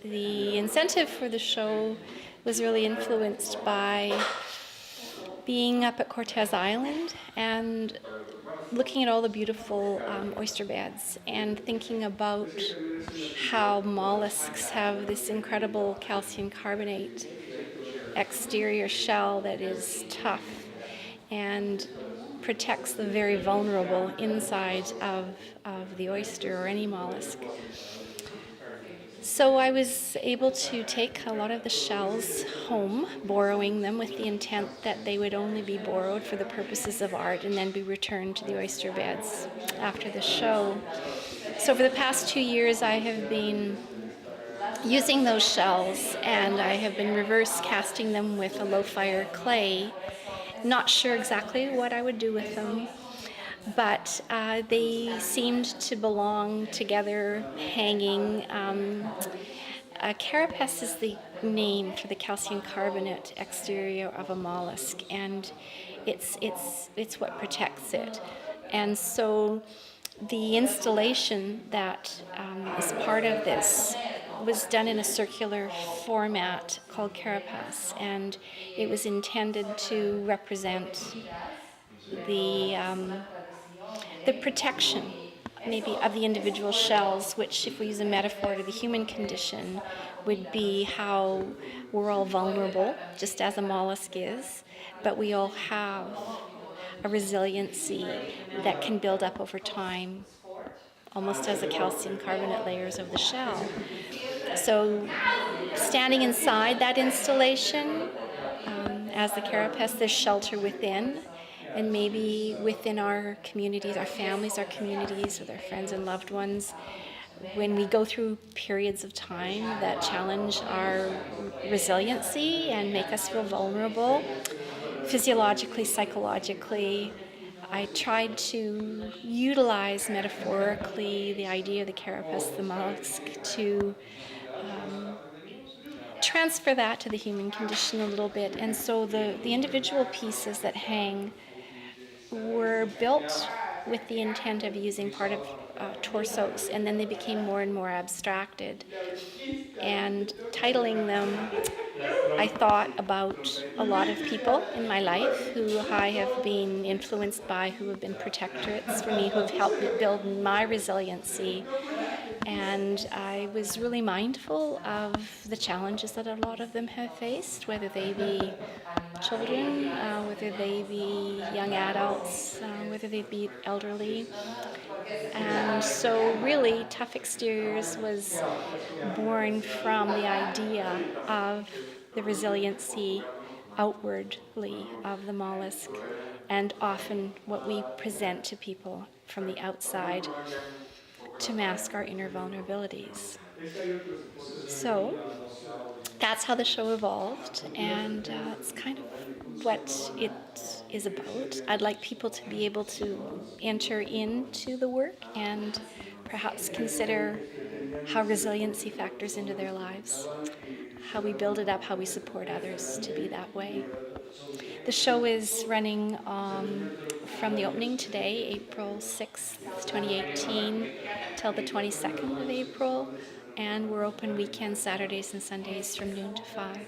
The incentive for the show was really influenced by being up at Cortez Island and looking at all the beautiful oyster beds and thinking about how mollusks have this incredible calcium carbonate exterior shell that is tough and protects the very vulnerable inside of the oyster or any mollusk. So I was able to take a lot of the shells home, borrowing them with the intent that they would only be borrowed for the purposes of art and then be returned to the oyster beds after the show. So for the past 2 years I have been using those shells and I have been reverse casting them with a low fire clay. Not sure exactly what I would do with them, but they seemed to belong together, hanging. Carapace is the name for the calcium carbonate exterior of a mollusk, and it's what protects it. And so the installation that is part of this was done in a circular format called carapace, and it was intended to represent the protection maybe of the individual shells, which, if we use a metaphor to the human condition, would be how we're all vulnerable, just as a mollusk is, but we all have a resiliency that can build up over time, almost as the calcium carbonate layers of the shell. So standing inside that installation, as the carapace, there's shelter within, and maybe within our communities, our families, our communities, with our friends and loved ones, when we go through periods of time that challenge our resiliency and make us feel vulnerable, physiologically, psychologically, I tried to utilize metaphorically the idea of the carapace, the mollusk, to transfer that to the human condition a little bit. And so the individual pieces that hang were built with the intent of using part of torsos, and then they became more and more abstracted. And titling them, I thought about a lot of people in my life who I have been influenced by, who have been protectorates for me, who have helped me build my resiliency. And I was really mindful of the challenges that a lot of them have faced, whether they be children, whether they be young adults, whether they be elderly. And so really, Tough Exteriors was born from the idea of the resiliency outwardly of the mollusk, and often what we present to people from the outside to mask our inner vulnerabilities. So that's how the show evolved, and it's kind of what it is about. I'd like people to be able to enter into the work and perhaps consider how resiliency factors into their lives, how we build it up, how we support others to be that way. The show is running from the opening today, April 6th, 2018, till the 22nd of April, and we're open weekends, Saturdays and Sundays from noon to 5.